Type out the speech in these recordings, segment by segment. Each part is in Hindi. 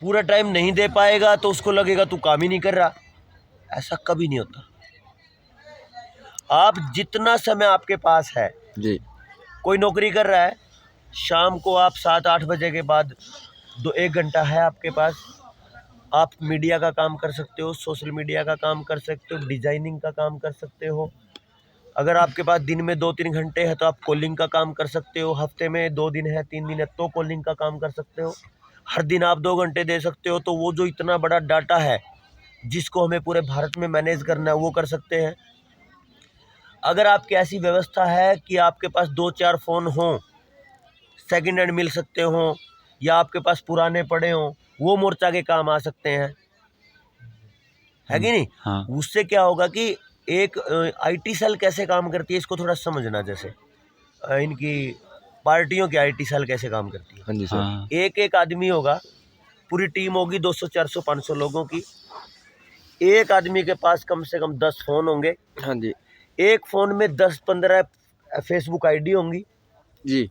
पूरा टाइम नहीं दे पाएगा तो उसको लगेगा तू काम ही नहीं कर रहा। ऐसा कभी नहीं होता। आप जितना समय आपके पास है जी, कोई नौकरी कर रहा है, शाम को आप 7-8 बजे के बाद 1 घंटा है आपके पास, आप मीडिया का काम कर सकते हो, सोशल मीडिया का काम कर सकते हो, डिजाइनिंग का काम कर सकते हो। अगर आपके पास दिन में 2-3 घंटे है तो आप कॉलिंग का काम कर सकते हो। हफ्ते में 2 दिन है, 3 दिन है तो कॉलिंग का काम कर सकते हो। हर दिन आप 2 घंटे दे सकते हो, तो वो जो इतना बड़ा डाटा है जिसको हमें पूरे भारत में मैनेज करना है वो कर सकते हैं। अगर आपकी ऐसी व्यवस्था है कि आपके पास 2-4 फ़ोन हों, सेकंड हैंड मिल सकते हों, या आपके पास पुराने पड़े हों, वो मोर्चा के काम आ सकते हैं, है कि नहीं? हाँ, उससे क्या होगा कि एक आईटी सेल कैसे काम करती है इसको थोड़ा समझना। जैसे इनकी पार्टियों की आईटी सेल कैसे काम करती है। हाँ जी सर। हाँ, एक एक आदमी होगा, पूरी टीम होगी 200 400 500 लोगों की। एक आदमी के पास कम से कम 10 फ़ोन होंगे। हाँ जी, एक फ़ोन में 10-15 फेसबुक आईडी होंगी, जी,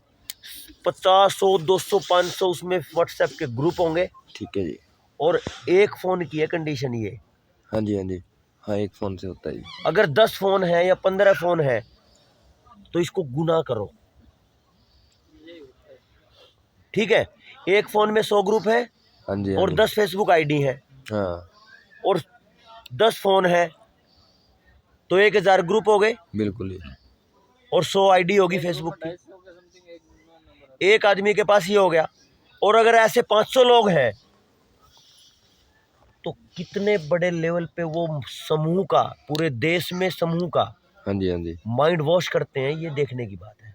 50 100 200 500 उसमें व्हाट्सएप के ग्रुप होंगे। ठीक है जी। और एक फ़ोन की है कंडीशन ये, हाँ जी, हाँ जी। हाँ, एक फ़ोन से होता है जी। अगर 10 फ़ोन है या 15 फ़ोन है तो इसको गुना करो, ठीक है? एक फ़ोन में 100 ग्रुप है हाँ जी, हाँ और जी। 10 फेसबुक आईडी है, हाँ, और 10 फ़ोन है तो 1000 ग्रुप हो गए बिल्कुल जी। और 100 आईडी होगी फेसबुक की। एक आदमी के पास ये हो गया। और अगर ऐसे 500 लोग हैं तो कितने बड़े लेवल पे वो समूह का, पूरे देश में समूह का हाँ जी, हाँ जी। माइंड वॉश करते हैं, ये देखने की बात है।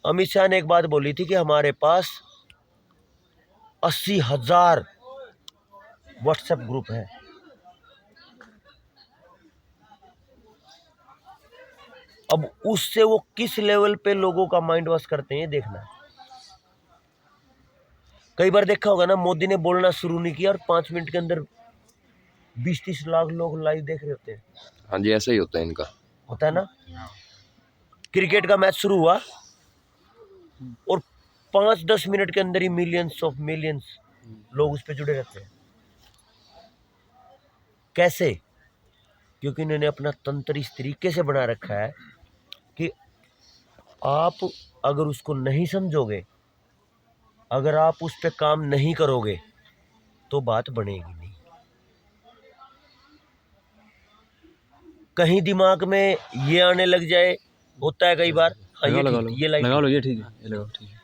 अमित शाह ने एक बात बोली थी कि हमारे पास 80,000 व्हाट्सएप ग्रुप है। अब उससे वो किस लेवल पे लोगों का माइंड वॉश करते हैं देखना है। कई बार देखा होगा ना, मोदी ने बोलना शुरू नहीं किया और 5 मिनट के अंदर 20-30 लाख लोग लाइव देख रहे होते हैं। हाँ जी, ऐसा ही होता है इनका। होता है ना। क्रिकेट का मैच शुरू हुआ और 5-10 मिनट के अंदर ही मिलियंस लोग उस पर जुड़े रहते हैं। कैसे? क्योंकि इन्होंने अपना तंत्र इस तरीके से बना रखा है कि आप अगर उसको नहीं समझोगे, अगर आप उस पर काम नहीं करोगे तो बात बनेगी नहीं। कहीं दिमाग में ये आने लग जाए, होता है कई बार, हाँ ये लगा ठीक, लो, ये लाइट लगा लो, ये ठीक है, ये लगाओ, ठीक है।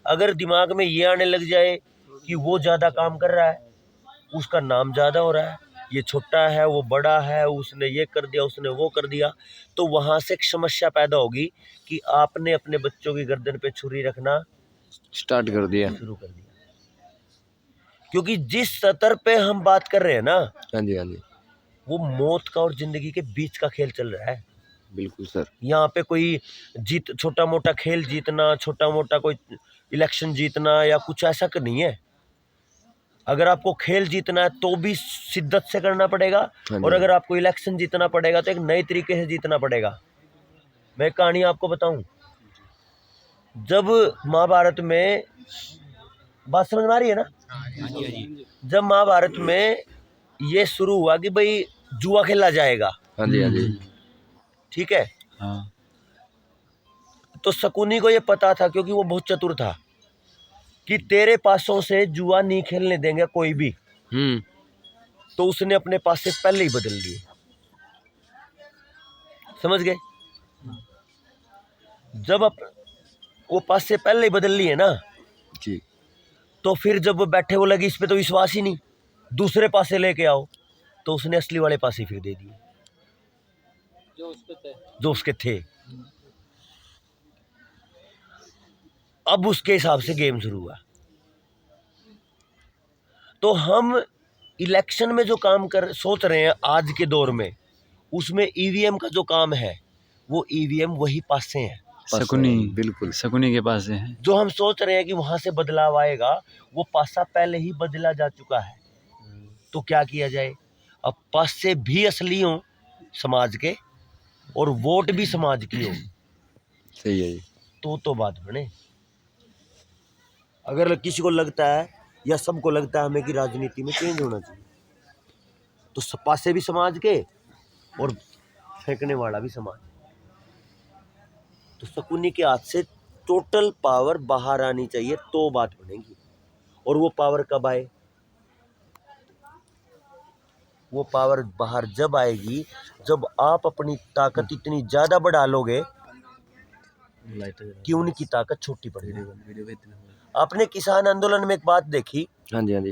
अगर दिमाग में ये आने लग जाए कि वो ज़्यादा काम कर रहा है, उसका नाम ज़्यादा हो रहा है, ये छोटा है वो बड़ा है, उसने ये कर दिया उसने वो कर दिया, तो वहाँ से एक समस्या पैदा होगी कि आपने अपने बच्चों की गर्दन पे छुरी रखना स्टार्ट कर दिया। शुरू कर दिया। क्योंकि जिस स्तर पे हम बात कर रहे हैं ना, हाँ जी, हाँ जी। वो मौत का और जिंदगी के बीच का खेल चल रहा है। बिल्कुल सर। यहाँ पे कोई छोटा मोटा खेल जीतना, छोटा मोटा कोई इलेक्शन जीतना या कुछ ऐसा नहीं है। अगर आपको खेल जीतना है तो भी शिद्दत से करना पड़ेगा, हाँ और जी, अगर आपको इलेक्शन जीतना पड़ेगा तो एक नए तरीके से जीतना पड़ेगा। मैं एक कहानी आपको बताऊं। जब महाभारत में, बात समझ में आ रही है ना? जब महाभारत में ये शुरू हुआ कि भाई जुआ खेला जाएगा, हाँ जी, हाँ जी। ठीक है, हाँ, तो शकुनी को ये पता था, क्योंकि वो बहुत चतुर था, कि तेरे पासों से जुआ नहीं खेलने देंगे कोई भी। तो उसने अपने पास से पहले ही बदल लिए। समझ गए? जब वो पास से पहले ही बदल लिए ना, जी। तो फिर जब वो बैठे, वो लगे इस पे तो विश्वास ही नहीं, दूसरे पासे लेके आओ, तो उसने असली वाले पासे फिर दे दिए जो उसके थे। अब उसके हिसाब से गेम शुरू हुआ। तो हम इलेक्शन में जो काम कर सोच रहे हैं आज के दौर में, उसमें ईवीएम का जो काम है वो ईवीएम वही पासे हैं। शकुनी, बिल्कुल शकुनी के पास से है। जो हम सोच रहे हैं कि वहां से बदलाव आएगा, वो पासा पहले ही बदला जा चुका है। तो क्या किया जाए? अब पासे भी असली हों समाज के और वोट भी समाज की हो, सही है जी। तो बात बने। अगर किसी को लगता है या सबको लगता है हमें कि राजनीति में चेंज होना चाहिए, तो सपा से भी समाज के और फेंकने वाला भी समाज, तो शकुनी के हाथ से टोटल पावर बाहर आनी चाहिए तो बात बनेगी। और वो पावर कब आए? वो पावर बाहर जब आएगी जब आप अपनी ताकत इतनी ज्यादा बढ़ा लोगे कि उनकी ताकत छोटी पड़ेगी। आपने किसान आंदोलन में एक बात देखी, हाँ जी, हाँ जी।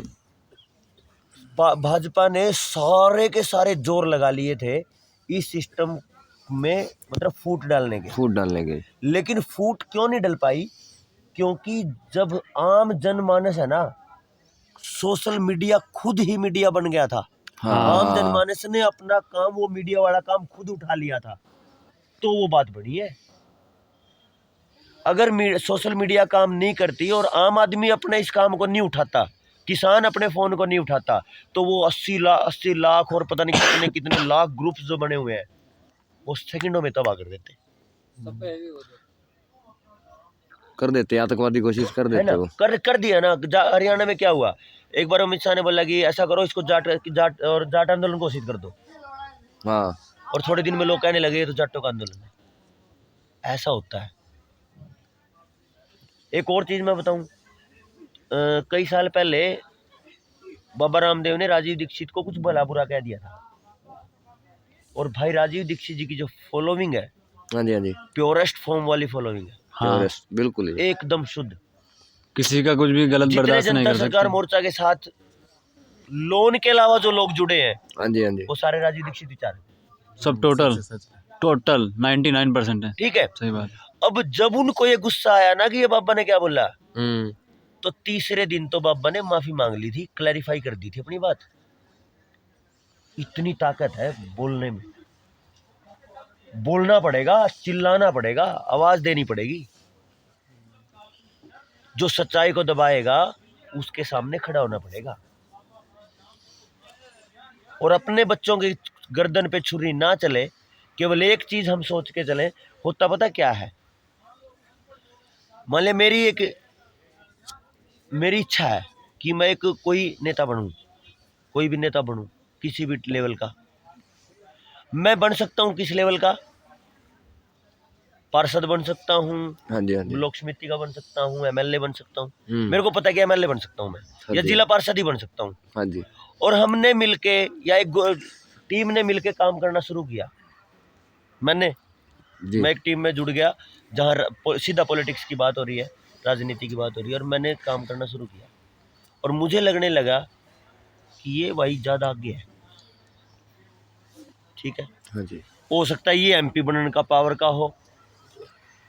भाजपा ने सारे के सारे जोर लगा लिए थे इस सिस्टम में, मतलब फूट डालने के, लेकिन फूट क्यों नहीं डल पाई? क्योंकि जब आम जनमानस है ना, सोशल मीडिया खुद ही मीडिया बन गया था। हाँ। आम जनमानस ने अपना काम, वो मीडिया वाला काम खुद उठा लिया था, तो वो बात बड़ी है। अगर सोशल मीडिया काम नहीं करती और आम आदमी अपने इस काम को नहीं उठाता, किसान अपने फोन को नहीं उठाता, तो वो 80 लाख और पता नहीं कितने कितने लाख ग्रुप्स जो बने हुए हैं वो सेकंडों में तबाह कर देते, आतंकवादी कोशिश कर है देते ना। वो। कर दिया ना। हरियाणा में क्या हुआ, एक बार अमित शाह ने बोला कि ऐसा करो, इसको जाट आंदोलन घोषित कर दो, हाँ। और थोड़े दिन में लोग कहने लगे ये तो जाटों का आंदोलन है। ऐसा होता है। एक और चीज मैं बताऊं, कई साल पहले बाबा रामदेव ने राजीव दीक्षित को कुछ भला बुरा कह दिया था, और भाई राजीव दीक्षित जी की जो फॉलोइंग है, हाँ जी, हाँ जी, प्योरेस्ट फॉर्म वाली फॉलोइंग है। हाँ, बिल्कुल एकदम शुद्ध, किसी का कुछ भी गलत जितने बर्दाश्त नहीं जनता कर सरकार सकते। मोर्चा के साथ लोन के अलावा जो लोग जुड़े हैं, हाँ जी, हाँ जी, वो सारे राजीव दीक्षित विचार हैं। सब टोटल 99% है। ठीक है। सही बात। अब जब उनको ये गुस्सा आया ना कि ये बाबा ने क्या बोला, हम्म। तो तीसरे दिन तो बाबा ने माफी मांग ली थी, क्लैरिफाई कर दी थी अपनी बात। इतनी ताकत है बोलने में, बोलना पड़ेगा, चिल्लाना पड़ेगा, आवाज देनी पड़ेगी। जो सच्चाई को दबाएगा उसके सामने खड़ा होना पड़ेगा, और अपने बच्चों की गर्दन पे छुरी ना चले। केवल एक चीज हम सोच के चले, होता पता क्या है, मान ले मेरी इच्छा है कि मैं एक कोई नेता बनूं, कोई भी नेता बनूं, किसी भी लेवल का। मैं बन सकता हूं किस लेवल का? पार्षद बन सकता हूं, हाँ जी, हाँ जी, ब्लॉक समिति का बन सकता हूं, एमएलए बन सकता हूं। हम्म। मेरे को पता है कि एमएलए बन सकता हूं मैं, हाँ या जी। जिला पार्षद ही बन सकता हूं। हाँ जी, और हमने मिलके या एक टीम ने मिलके काम करना शुरू किया। मैं एक टीम में जुड़ गया जहाँ सीधा पॉलिटिक्स की बात हो रही है, राजनीति की बात हो रही है, और मैंने काम करना शुरू किया, और मुझे लगने लगा कि ये भाई ज़्यादा आगे है। ठीक है। हाँ जी, हो सकता है ये एमपी बनने का पावर का हो,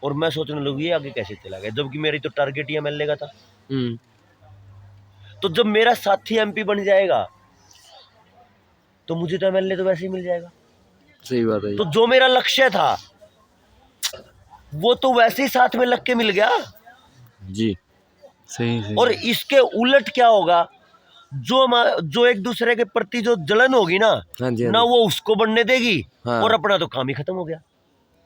और मैं सोचने लगा ये आगे कैसे चला गया, जबकि मेरी तो टारगेट ही एमएलए का था। तो जब मेरा साथी एमपी बन जाएगा तो मुझे तो एमएलए तो वैसे ही मिल जाएगा। सही बात है। तो जो मेरा लक्ष्य था वो तो वैसे ही साथ में लग के मिल गया जी। सही। और इसके उलट क्या होगा, जो एक दूसरे के प्रति जो जलन होगी ना, हाँ जी, हाँ ना जी। वो उसको बनने देगी, हाँ। और अपना तो काम ही खत्म हो गया।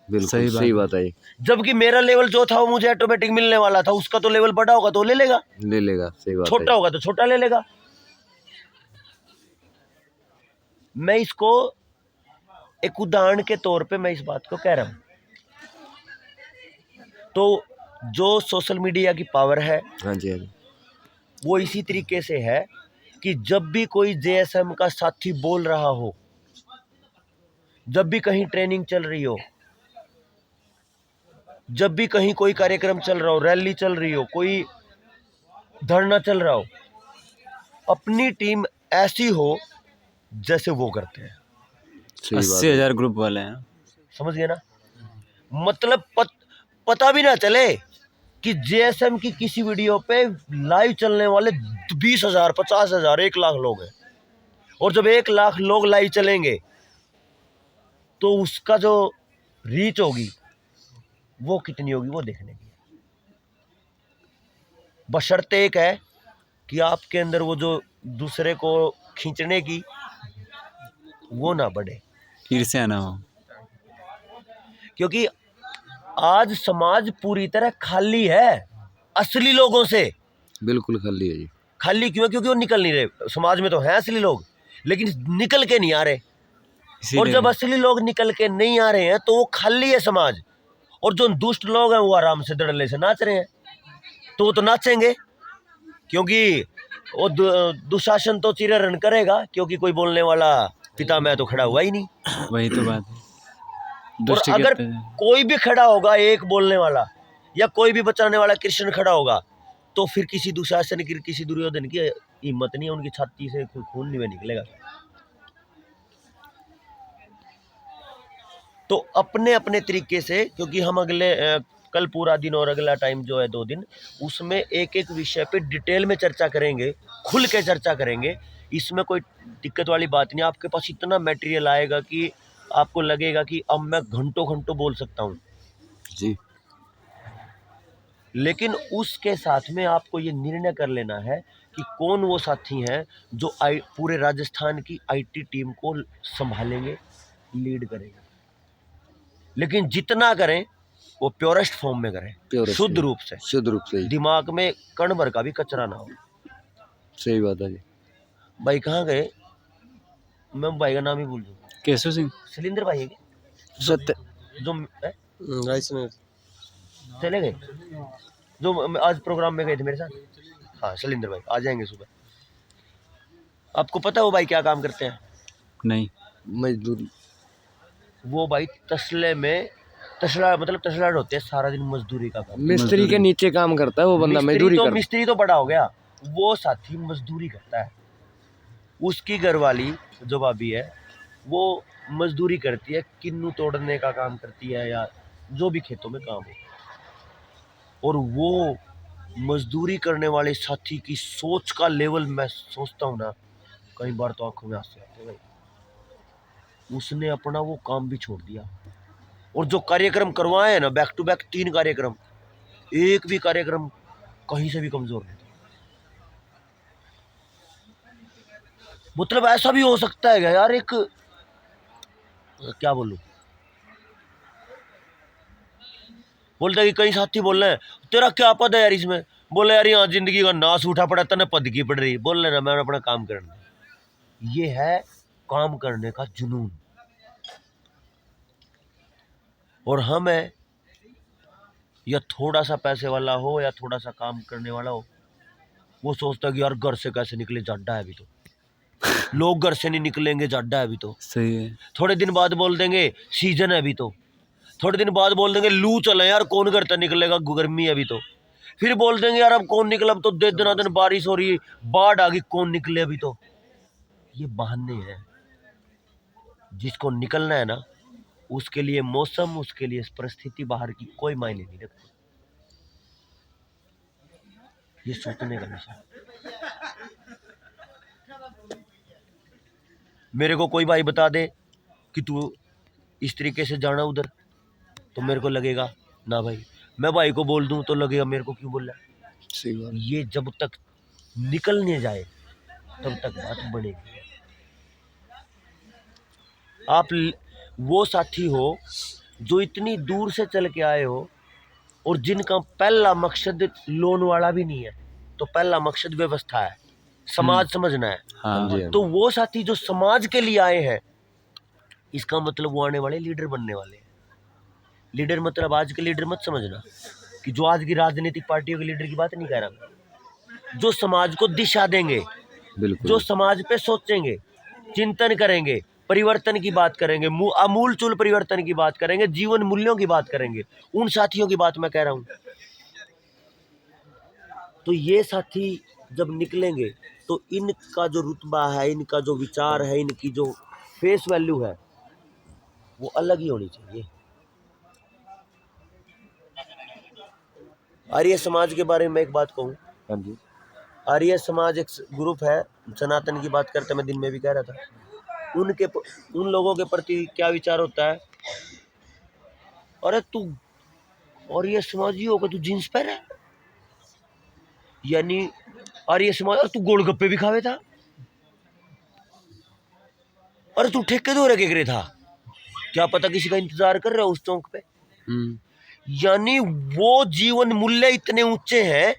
बिल्कुल सही बात है। जबकि मेरा लेवल जो था वो मुझे ऑटोमेटिक मिलने वाला था, उसका तो लेवल बड़ा होगा तो ले लेगा, सही बात है। छोटा होगा तो छोटा ले लेगा। मैं इसको एक उदाहरण के तौर पे मैं इस बात को कह रहा हूं। तो जो सोशल मीडिया की पावर है, हाँ जी, हाँ जी, वो इसी तरीके से है कि जब भी कोई जेएसएम का साथी बोल रहा हो, जब भी कहीं ट्रेनिंग चल रही हो, जब भी कहीं कोई कार्यक्रम चल रहा हो, रैली चल रही हो, कोई धरना चल रहा हो, अपनी टीम ऐसी हो जैसे वो करते हैं। 80,000 ग्रुप वाले हैं। समझ गए ना? मतलब पता भी ना चले कि जेएसएम की किसी वीडियो पे लाइव चलने वाले 20,000, 50,000, 1 लाख लोग हैं, और जब 1 लाख लोग लाइव चलेंगे तो उसका जो रीच होगी वो कितनी होगी वो देखने की। बशर्ते एक है कि आपके अंदर वो जो दूसरे को खींचने की वो ना बढ़े, ईर्ष्या ना हो। क्योंकि आज समाज पूरी तरह खाली है असली लोगों से। बिल्कुल खाली है जी। खाली क्यों है? क्योंकि वो निकल नहीं रहे। समाज में तो हैं असली लोग, लेकिन निकल के नहीं आ रहे। और जब असली लोग निकल के नहीं आ रहे हैं तो वो खाली है समाज। और जो दुष्ट लोग हैं वो आराम से धड़ल्ले से नाच रहे हैं, तो वो तो नाचेंगे, क्योंकि वो दुशासन तो चिरहरण करेगा, क्योंकि कोई बोलने वाला पिता मैं तो खड़ा हुआ ही नहीं। वही तो बात है। और दुष्ट अगर कहते हैं। कोई भी खड़ा होगा, एक बोलने वाला या कोई भी बचाने वाला कृष्ण खड़ा होगा, तो फिर किसी दुशासन की, किसी दुर्योधन की हिम्मत नहीं है, उनकी छाती से खून नहीं निकलेगा। तो अपने अपने तरीके से, क्योंकि हम कल पूरा दिन और अगला टाइम जो है 2 दिन, उसमें एक एक विषय पे डिटेल में चर्चा करेंगे, खुल के चर्चा करेंगे। इसमें कोई दिक्कत वाली बात नहीं। आपके पास इतना मटेरियल आएगा कि आपको लगेगा कि अब मैं घंटों घंटों बोल सकता हूँ जी। लेकिन उसके साथ में आपको ये निर्णय कर लेना है कि कौन वो साथी हैं जो पूरे राजस्थान की आईटी टीम को संभालेंगे, लीड करेंगे। लेकिन जितना करें वो प्योरेस्ट फॉर्म में करें, शुद्ध रूप से, दिमाग में कण भर का भी कचरा ना हो। सही बात है जी। भाई कहाँ गए? मैं भाई का नाम ही भूल दूँ। केशव सिंह, शैलेंद्र भाई है क्या? सत्य, जो चले गए, जो आज प्रोग्राम में गए थे मेरे साथ। हाँ, शैलेंद्र भाई आ जाएंगे सुबह। आपको पता है वो भाई क्या काम करते हैं? नहीं। मजदूरी। वो भाई तसले में, तसला मतलब तसला होते हैं, सारा दिन मजदूरी का काम। मिस्त्री के नीचे काम करता है वो बंदा, मजदूरी करता है। मिस्त्री तो बड़ा हो गया, वो साथी मजदूरी करता है। उसकी घरवाली जो भाभी है वो मजदूरी करती है, किन्नू तोड़ने का काम करती है या जो भी खेतों में काम हो। और वो मजदूरी करने वाले साथी की सोच का लेवल मैं सोचता हूँ ना, कई बार तो आंखों में आंसू आते हैं भाई। उसने अपना वो काम भी छोड़ दिया, और जो कार्यक्रम करवाए हैं ना, बैक टू बैक 3 कार्यक्रम, एक भी कार्यक्रम कहीं से भी कमजोर नहीं था। मतलब ऐसा भी हो सकता है क्या यार? एक क्या बोलूं, बोलता है कि कई साथी बोल रहे हैं तेरा क्या पद है यार इसमें। बोले यार यहाँ जिंदगी का नाश उठा पड़ा, तने पद की पड़ रही। बोल लेना मैं अपना काम करना। ये है काम करने का जुनून। और हम है, या थोड़ा सा पैसे वाला हो या थोड़ा सा काम करने वाला हो, वो सोचता है कि यार घर से कैसे निकले, जाड्डा है अभी तो। लोग घर से नहीं निकलेंगे, जाड्डा है अभी तो। सही है। थोड़े दिन बाद बोल देंगे सीजन है अभी तो। थोड़े दिन बाद बोल देंगे लू चले यार, कौन घर तक निकलेगा, गर्मी है अभी तो। फिर बोल देंगे यार अब कौन निकला, अब तो दिन बारिश हो रही है, बाढ़ आ गई, कौन निकले अभी तो। ये बहाने हैं। जिसको निकलना है ना, उसके लिए मौसम, उसके लिए परिस्थिति बाहर की कोई मायने नहीं रखती। ये सोचने का विषय। मेरे को कोई भाई बता दे कि तू इस तरीके से जाना उधर, तो मेरे को लगेगा ना भाई। मैं भाई को बोल दूं तो लगेगा मेरे को क्यों बोल रहा है। सही बात। ये जब तक निकलने जाए तब तक बात बढ़ेगी। आप वो साथी हो जो इतनी दूर से चल के आए हो, और जिनका पहला मकसद लोन वाला भी नहीं है, तो पहला मकसद व्यवस्था है, समाज समझना है। हाँ जी। तो वो साथी जो समाज के लिए आए हैं, इसका मतलब वो आने वाले लीडर बनने वाले हैं। लीडर मतलब आज के लीडर मत समझना कि जो आज की राजनीतिक पार्टियों के लीडर की बात नहीं कह रहा मैं। जो समाज को दिशा देंगे, बिल्कुल। जो समाज पे सोचेंगे, चिंतन करेंगे, परिवर्तन की बात करेंगे, आमूल चूल परिवर्तन की बात करेंगे, जीवन मूल्यों की बात करेंगे, उन साथियों की बात मैं कह रहा हूं। तो ये साथी जब निकलेंगे तो इनका जो रुतबा है, इनका जो विचार है, इनकी जो फेस वैल्यू है, वो अलग ही होनी चाहिए। आर्य समाज के बारे में एक बात कहूँ। हाँ जी। आर्य समाज एक ग्रुप है, सनातन की बात करते, मैं दिन में भी कह रहा था। उन लोगों के प्रति क्या विचार होता है? अरे तू आर्य समाजी होकर तू जींस पहन है, यानी आर्य समाज, और तू गोलगप्पे भी खावे था, अरे तू ठेके दो रखे करे था, क्या पता किसी का इंतजार कर रहा है उस चौक पे। यानी वो जीवन मूल्य इतने ऊंचे हैं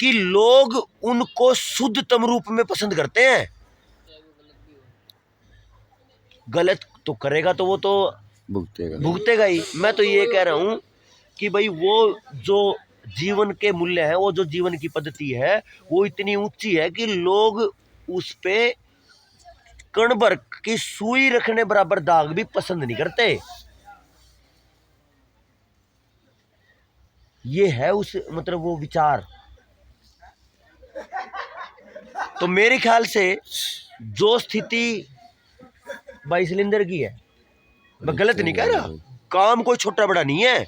कि लोग उनको शुद्धतम रूप में पसंद करते हैं। गलत तो करेगा तो वो तो भुगतेगा। भुगतेगा ही। मैं तो ये कह रहा हूं कि भाई वो जो जीवन के मूल्य है, वो जो जीवन की पद्धति है, वो इतनी ऊंची है कि लोग उस पे कण भर की सुई रखने बराबर दाग भी पसंद नहीं करते। ये है उस मतलब वो विचार। तो मेरे ख्याल से जो स्थिति 22 सिलेंडर की है, मैं गलत नहीं कह रहा, काम कोई छोटा बड़ा नहीं है।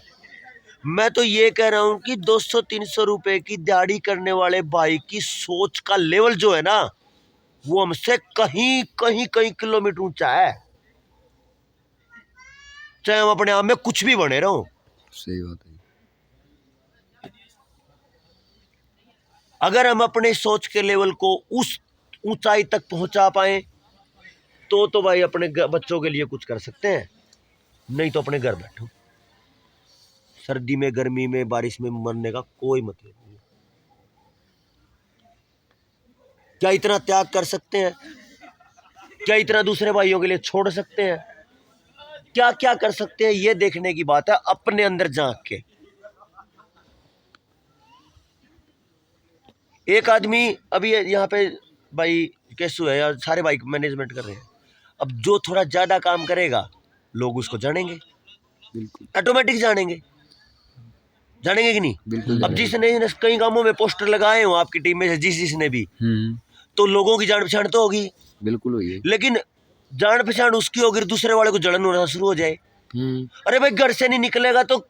मैं तो ये कह रहा हूं कि 200-300 रुपए की दिहाड़ी करने वाले भाई की सोच का लेवल जो है ना, वो हमसे कहीं कहीं कहीं किलोमीटर ऊंचा है, चाहे हम अपने आप में कुछ भी बने रहो। सही बात है। अगर हम अपने सोच के लेवल को उस ऊंचाई तक पहुंचा पाए तो भाई अपने बच्चों के लिए कुछ कर सकते हैं, नहीं तो अपने घर बैठो। सर्दी में, गर्मी में, बारिश में मरने का कोई मतलब नहीं। क्या इतना त्याग कर सकते हैं? क्या इतना दूसरे भाइयों के लिए छोड़ सकते हैं? क्या क्या कर सकते हैं, ये देखने की बात है, अपने अंदर झांक के। एक आदमी अभी यहाँ पे भाई कैसु है यार, सारे बाइक मैनेजमेंट कर रहे हैं। अब जो थोड़ा ज्यादा काम करेगा लोग उसको जानेंगे, बिल्कुल ऑटोमेटिक जानेंगे कि नहीं? बिल्कुल। अब जिसने कई कामों में पोस्टर लगाए हो आपकी टीम में से, जिसने भी, तो लोगों की जान पहचान तो होगी, बिल्कुल हुई है। लेकिन जान पहचान उसकी होगी, दूसरे वाले को जलन होना शुरू हो जाए। अरे भाई घर से नहीं निकलेगा तो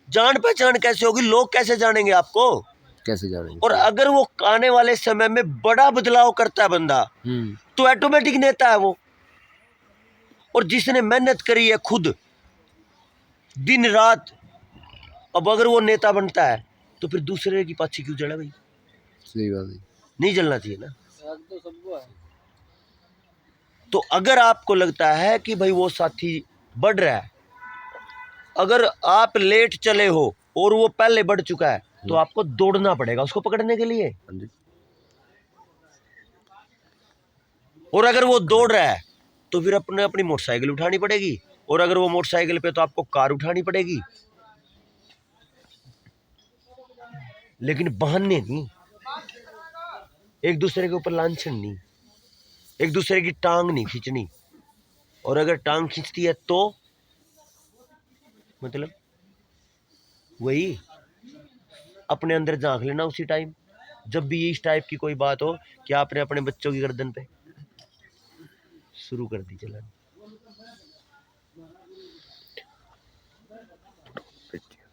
जान पहचान कैसे होगी? लोग कैसे जानेंगे आपको? कैसे जानेंगे? और अगर वो आने वाले समय में बड़ा बदलाव करता है बंदा, तो ऑटोमेटिक नेता है वो। और जिसने मेहनत करी है खुद दिन रात, अब अगर वो नेता बनता है तो फिर दूसरे की पाछी क्यों जला भाई? सही बात है। नहीं जलना चाहिए ना। तो अगर आपको लगता है कि भाई वो साथी बढ़ रहा है, अगर आप लेट चले हो और वो पहले बढ़ चुका है, तो आपको दौड़ना पड़ेगा उसको पकड़ने के लिए। और अगर वो दौड़ रहा है तो फिर अपनी मोटरसाइकिल उठानी पड़ेगी, और अगर वो मोटरसाइकिल पे तो आपको कार उठानी पड़ेगी। लेकिन बहाने नहीं, एक दूसरे के ऊपर लांछन नहीं, एक दूसरे की टांग नहीं खींचनी। और अगर टांग खींचती है तो मतलब वही अपने अंदर झांक लेना उसी टाइम, जब भी इस टाइप की कोई बात हो कि आपने अपने बच्चों की गर्दन पे शुरू कर दी चलानी।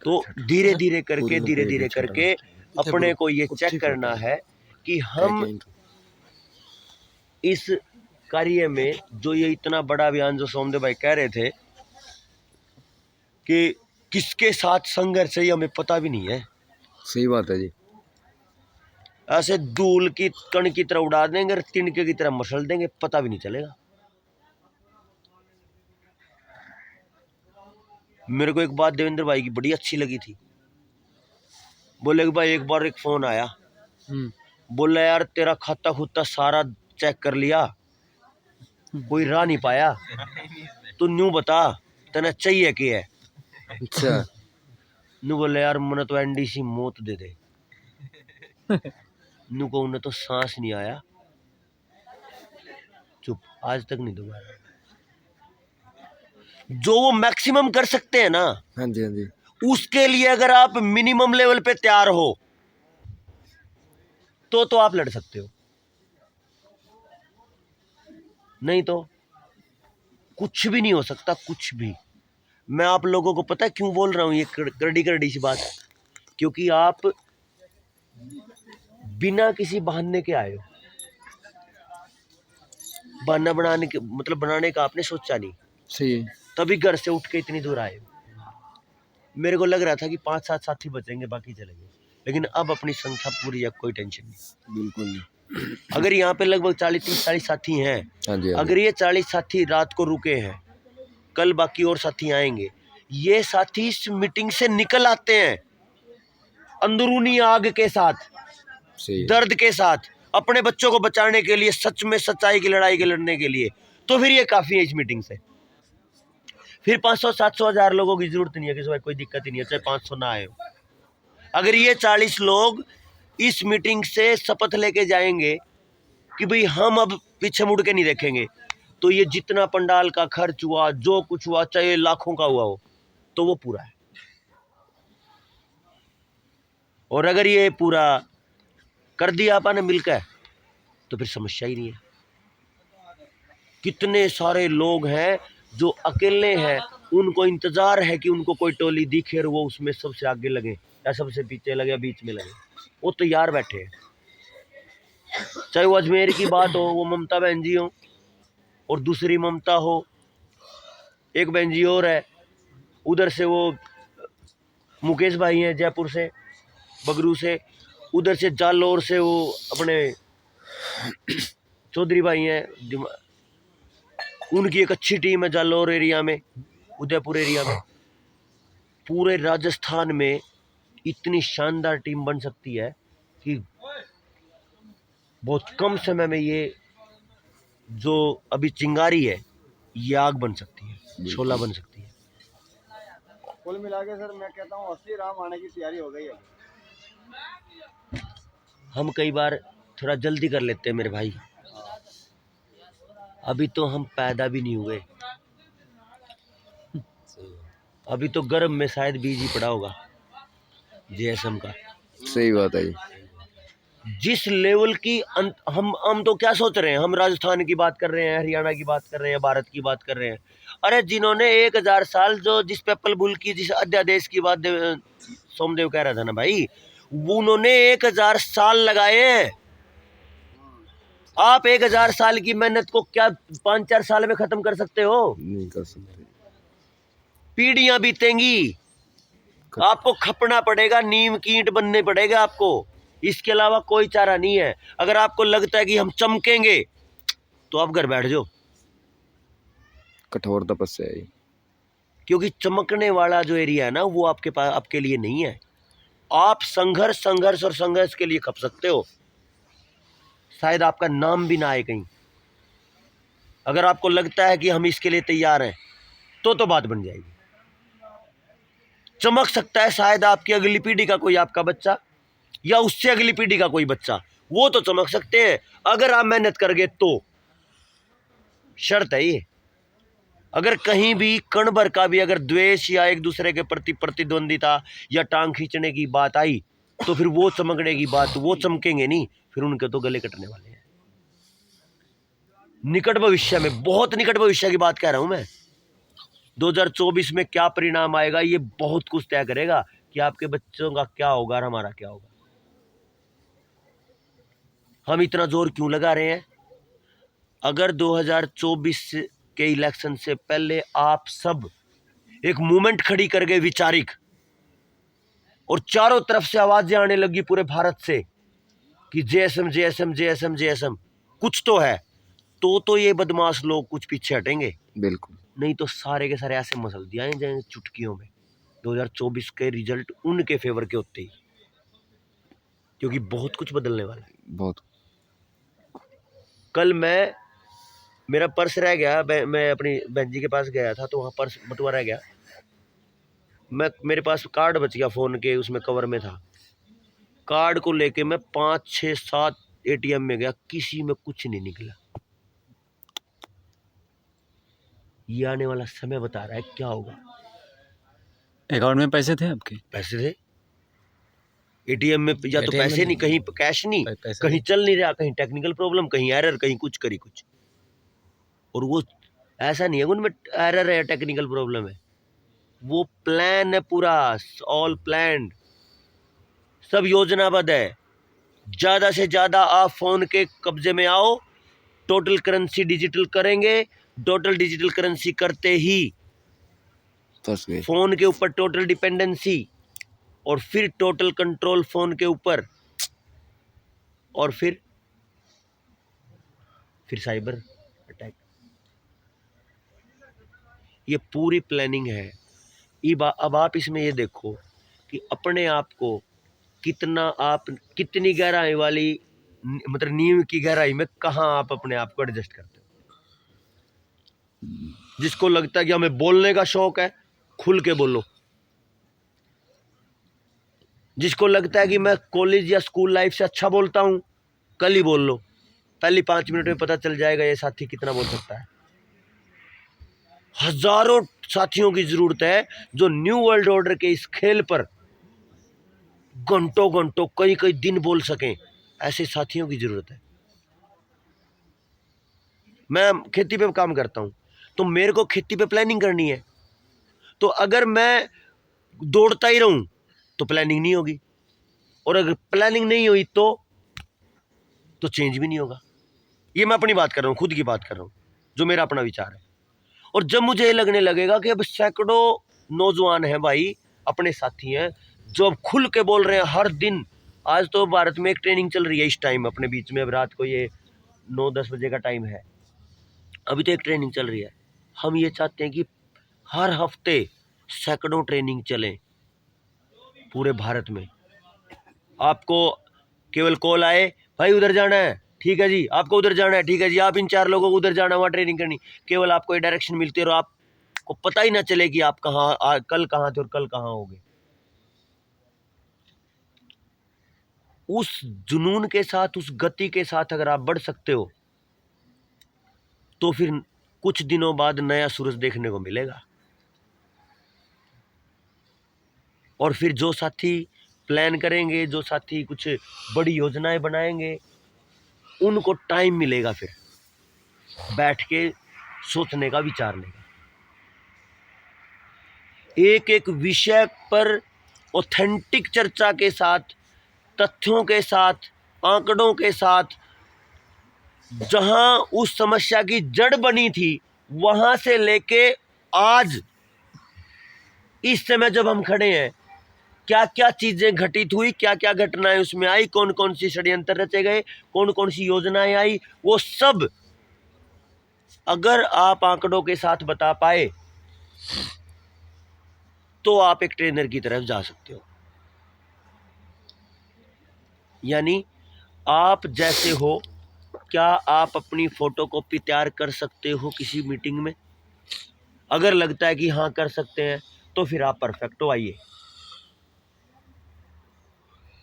तो धीरे धीरे करके अपने को ये चेक करना है कि हम इस कार्य में, जो ये इतना बड़ा अभियान जो सोमदेव भाई कह रहे थे कि किसके साथ संघर्ष है, हमें पता भी नहीं है। सही बात है जी। ऐसे धूल की कण की तरह उड़ा देंगे और तिनके की तरह मसल देंगे, पता भी नहीं चलेगा। मेरे को एक बात देवेंद्र भाई की बड़ी अच्छी लगी थी। बोले कि भाई एक बार एक फोन आया, बोला यार तेरा खाता खुता सारा चेक कर लिया, कोई राह नहीं पाया, तू न्यू बता तेना चाहिए क्या है? अच्छा। नू बोले यार मैंने तो एनडीसी मौत दे दे। नू को उन्हें तो सांस नहीं आया, चुप, आज तक नहीं दोबारा। जो वो मैक्सिमम कर सकते हैं ना, हाँ जी हाँ जी, उसके लिए अगर आप मिनिमम लेवल पे तैयार हो तो आप लड़ सकते हो, नहीं तो कुछ भी नहीं हो सकता, कुछ भी। मैं आप लोगों को पता है क्यों बोल रहा हूं ये करड़ी सी बात? क्योंकि आप बिना किसी बहाने के आए हो। बहाना बनाने के मतलब बनाने का आपने सोचा नहीं, सही है। तभी घर से उठ के इतनी दूर आए। मेरे को लग रहा था कि 5-7 साथी बचेंगे, बाकी चले गए, लेकिन अब अपनी संख्या पूरी है, कोई टेंशन नहीं। बिल्कुल। अगर यहाँ पे लगभग 40-30 साथी हैं, हाँ जी, अगर ये 40 साथी रात को रुके हैं, कल बाकी और साथी आएंगे। ये साथी इस मीटिंग से निकल आते हैं अंदरूनी आग के साथ, सही है। दर्द के साथ अपने बच्चों को बचाने के लिए, सच में सच्चाई की लड़ाई के लड़ने के लिए, तो फिर ये काफ़ी है इस मीटिंग से। फिर 500, 700, 1000 लोगों की जरूरत नहीं है, किसी को कोई दिक्कत ही नहीं है, चाहे 500 ना आए हो। अगर ये 40 लोग इस मीटिंग से शपथ लेके जाएंगे कि भाई हम अब पीछे मुड़ के नहीं देखेंगे, तो ये जितना पंडाल का खर्च हुआ, जो कुछ हुआ, चाहे लाखों का हुआ हो, तो वो पूरा है। और अगर ये पूरा कर दिया आपने मिलकर, तो फिर समस्या ही नहीं है। कितने सारे लोग हैं जो अकेले हैं, उनको इंतजार है कि उनको कोई टोली दिखे और वो उसमें सबसे आगे लगे या सबसे पीछे लगे या बीच में लगे, वो तैयार बैठे हैं। चाहे वो अजमेर की बात हो, वो ममता बहन जी हो, और दूसरी ममता हो, एक बहन जी और है, उधर से वो मुकेश भाई हैं जयपुर से, बगरू से, उधर से जालौर से वो अपने चौधरी भाई हैं, उनकी एक अच्छी टीम है जालौर एरिया में, उदयपुर एरिया में। पूरे राजस्थान में इतनी शानदार टीम बन सकती है कि बहुत कम समय में ये जो अभी चिंगारी है, ये आग बन सकती है, शोला बन सकती है। कुल मिला के सर मैं कहता हूँ 80 राम आने की तैयारी हो गई है। हम कई बार थोड़ा जल्दी कर लेते हैं मेरे भाई, अभी तो हम पैदा भी नहीं हुए, अभी तो गर्भ में शायद बीज ही पड़ा होगा जेएसएम का। सही बात है जी। जिस लेवल की हम तो क्या सोच रहे हैं, हम राजस्थान की बात कर रहे हैं, हरियाणा की बात कर रहे हैं, भारत की बात कर रहे हैं। अरे जिन्होंने 1000 साल, जो जिस पेपल बुल की, जिस अध्यादेश की बात सोमदेव कह रहा था ना भाई, उन्होंने 1000 साल लगाए हैं। आप 1000 साल की मेहनत को क्या 5-4 साल में खत्म कर सकते हो? नहीं कर सकते। पीढ़ियां बीतेंगी, आपको खपना पड़ेगा, नीम की ईंट बनने पड़ेगा आपको, इसके अलावा कोई चारा नहीं है। अगर आपको लगता है कि हम चमकेंगे, तो आप घर बैठ जाओ, कठोर तपस्या है। क्योंकि चमकने वाला जो एरिया है ना, वो आपके पास, आपके लिए नहीं है। आप संघर्ष संघर्ष और संघर्ष के लिए खप सकते हो, शायद आपका नाम भी ना आए कहीं। अगर आपको लगता है कि हम इसके लिए तैयार हैं, तो बात बन जाएगी। चमक सकता है शायद आपकी अगली पीढ़ी का कोई आपका बच्चा, या उससे अगली पीढ़ी का कोई बच्चा, वो तो चमक सकते हैं अगर आप मेहनत करोगे तो। शर्त है ये। अगर कहीं भी कण भर का भी अगर द्वेष या एक दूसरे के प्रति प्रतिद्वंदिता या टांग खींचने की बात आई, तो फिर वो चमकने की बात, वो चमकेंगे नहीं, फिर उनके तो गले कटने वाले हैं। निकट भविष्य में, बहुत निकट भविष्य की बात कह रहा हूं मैं, 2024 में क्या परिणाम आएगा, ये बहुत कुछ तय करेगा कि आपके बच्चों का क्या होगा और हमारा क्या होगा। हम इतना जोर क्यों लगा रहे हैं? अगर 2024 के इलेक्शन से पहले आप सब एक मूवमेंट खड़ी कर गए विचारिक, और चारों तरफ से आवाजें आने लगी पूरे भारत से कि जेएसएम जेएसएम जेएसएम जेएसएम कुछ तो है, तो ये बदमाश लोग कुछ पीछे हटेंगे। बिल्कुल। नहीं तो सारे के सारे ऐसे मसल दिया जाएंगे चुटकियों में। 2024 के रिजल्ट उनके फेवर के होते ही, क्योंकि बहुत कुछ बदलने वाला है। बहुत। कल मेरा पर्स रह गया, मैं अपनी बहन जी के पास गया था, तो वहाँ पर्स बटुआ रह गया। मेरे पास कार्ड बच गया फ़ोन के, उसमें कवर में था। कार्ड को लेके मैं 5, 6, 7 एटीएम में गया, किसी में कुछ नहीं निकला। ये आने वाला समय बता रहा है क्या होगा। अकाउंट में पैसे थे आपके? पैसे थे एटीएम में, या तो ATM पैसे में नहीं, कहीं कैश नहीं, पैसा कहीं चल नहीं रहा, कहीं टेक्निकल प्रॉब्लम, कहीं एरर, कहीं कुछ करी कुछ। और वो ऐसा नहीं है उनमें एरर है, टेक्निकल प्रॉब्लम है, वो प्लान है पूरा, ऑल प्लान्ड, सब योजनाबद्ध है। ज़्यादा से ज़्यादा आप फ़ोन के कब्जे में आओ, टोटल करेंसी डिजिटल करेंगे, टोटल डिजिटल करेंसी करते ही फंस गए। फ़ोन के ऊपर टोटल डिपेंडेंसी, और फिर टोटल कंट्रोल फ़ोन के ऊपर, और फिर साइबर अटैक। ये पूरी प्लानिंग है। अब आप इसमें ये देखो कि अपने आप को कितना आप कितनी गहराई वाली मतलब नींव की गहराई में कहाँ आप अपने आप को एडजस्ट करते हो। जिसको लगता है कि हमें बोलने का शौक है, खुल के बोलो। जिसको लगता है कि मैं कॉलेज या स्कूल लाइफ से अच्छा बोलता हूं, कल ही बोल लो, पहली 5 मिनट में पता चल जाएगा ये साथी कितना बोल सकता है। हजारों साथियों की जरूरत है जो न्यू वर्ल्ड ऑर्डर के इस खेल पर घंटों घंटों कई कई दिन बोल सकें, ऐसे साथियों की जरूरत है। मैं खेती पे काम करता हूं, तो मेरे को खेती पे प्लानिंग करनी है। तो अगर मैं दौड़ता ही रहूं तो प्लानिंग नहीं होगी, और अगर प्लानिंग नहीं हुई तो चेंज भी नहीं होगा। ये मैं अपनी बात कर रहा हूं, खुद की बात कर रहा हूं, जो मेरा अपना विचार है। और जब मुझे ये लगने लगेगा कि अब सैकड़ों नौजवान हैं भाई, अपने साथी हैं जो अब खुल के बोल रहे हैं हर दिन। आज तो भारत में एक ट्रेनिंग चल रही है इस टाइम अपने बीच में, अब रात को ये 9-10 बजे का टाइम है, अभी तो एक ट्रेनिंग चल रही है। हम ये चाहते हैं कि हर हफ्ते सैकड़ों ट्रेनिंग चलें पूरे भारत में। आपको केवल कॉल आए, भाई उधर जाना है, ठीक है जी, आपको उधर जाना है, ठीक है जी, आप इन 4 लोगों को उधर जाना, वहाँ ट्रेनिंग करनी। केवल आपको ये डायरेक्शन मिलती है और आपको पता ही ना चले कि आप कल कहाँ थे और कल कहाँ होगे। उस जुनून के साथ, उस गति के साथ अगर आप बढ़ सकते हो तो फिर कुछ दिनों बाद नया सूरज देखने को मिलेगा। और फिर जो साथी प्लान करेंगे, जो साथी कुछ बड़ी योजनाएं बनाएंगे, उनको टाइम मिलेगा फिर बैठ के सोचने का, विचारने का। एक एक विषय पर ऑथेंटिक चर्चा के साथ, तथ्यों के साथ, आंकड़ों के साथ, जहां उस समस्या की जड़ बनी थी वहां से लेके आज इस समय जब हम खड़े हैं, क्या क्या चीजें घटित हुई, क्या क्या घटनाएं उसमें आई, कौन कौन सी षड्यंत्र रचे गए, कौन कौन सी योजनाएं आई, वो सब अगर आप आंकड़ों के साथ बता पाए तो आप एक ट्रेनर की तरफ जा सकते हो। यानी आप जैसे हो, क्या आप अपनी फोटोकॉपी तैयार कर सकते हो किसी मीटिंग में? अगर लगता है कि हाँ कर सकते हैं तो फिर आप परफेक्ट हो। आइए,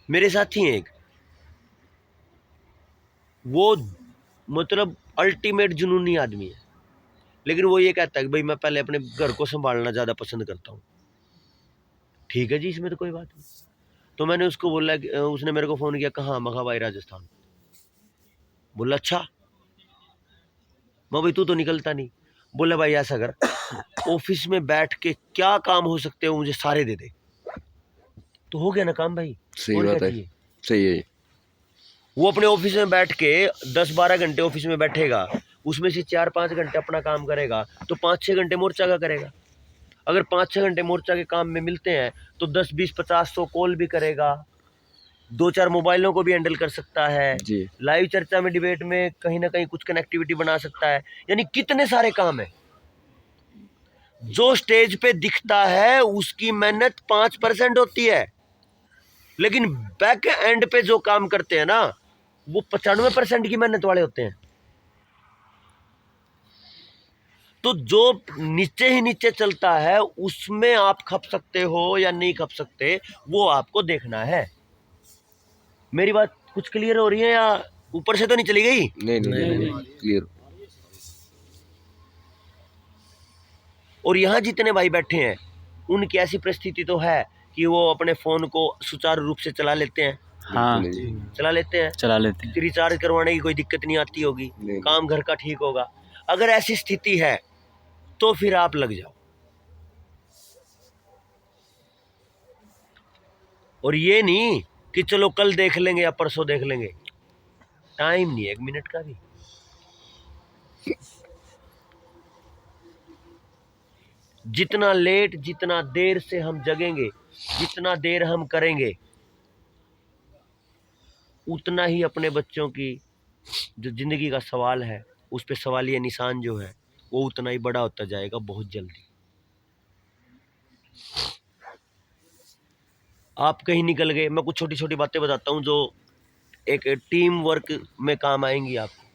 मेरे साथी हैं एक, वो मतलब अल्टीमेट जुनूनी आदमी है, लेकिन वो ये कहता है कि भाई मैं पहले अपने घर को संभालना ज़्यादा पसंद करता हूँ। ठीक है जी, इसमें तो कोई बात नहीं। तो मैंने उसको बोला, उसने मेरे को फ़ोन किया, कहाँ? मखा भाई राजस्थान। बोला अच्छा। मैं भाई तू तो निकलता नहीं। बोला भाई ऐसा कर, ऑफिस में बैठ के क्या काम हो सकते हो मुझे सारे दे दे, तो हो गया ना काम भाई। सही और बात क्या है, चाहिए? सही है। वो अपने ऑफिस में बैठ के 10-12 घंटे ऑफिस में बैठेगा, उसमें से 4-5 घंटे अपना काम करेगा, तो 5-6 घंटे मोर्चा का करेगा। अगर 5-6 घंटे मोर्चा के काम में मिलते हैं तो 10-20-50-100 कॉल भी करेगा, 2-4 मोबाइलों को भी हैंडल कर सकता है, जी। लाइव चर्चा में, डिबेट में कहीं ना कहीं कुछ कनेक्टिविटी बना सकता है। यानी कितने सारे काम है। जो स्टेज पे दिखता है उसकी मेहनत 5% होती है, लेकिन बैक एंड पे जो काम करते हैं ना, वो 95% की मेहनत वाले होते हैं। तो जो नीचे ही नीचे चलता है उसमें आप खप सकते हो या नहीं खप सकते, वो आपको देखना है। मेरी बात कुछ क्लियर हो रही है या ऊपर से तो नहीं चली गई? नहीं नहीं नहीं, क्लियर। और यहाँ जितने भाई बैठे हैं उनकी ऐसी परिस्थिति तो है कि वो अपने फोन को सुचारू रूप से चला लेते हैं, हाँ बिल्कुल जी। चला लेते हैं, चला लेते हैं। रिचार्ज करवाने की कोई दिक्कत नहीं आती होगी, नहीं। काम घर का ठीक होगा। अगर ऐसी स्थिति है तो फिर आप लग जाओ। और ये नहीं कि चलो कल देख लेंगे या परसों देख लेंगे, टाइम नहीं है 1 मिनट का भी। जितना लेट, जितना देर से हम जगेंगे, जितना देर हम करेंगे, उतना ही अपने बच्चों की जो जिंदगी का सवाल है उस पे सवालिया निशान जो है वो उतना ही बड़ा होता जाएगा बहुत जल्दी। आप कहीं निकल गए, मैं कुछ छोटी छोटी बातें बताता हूँ जो एक टीम वर्क में काम आएंगी आपको।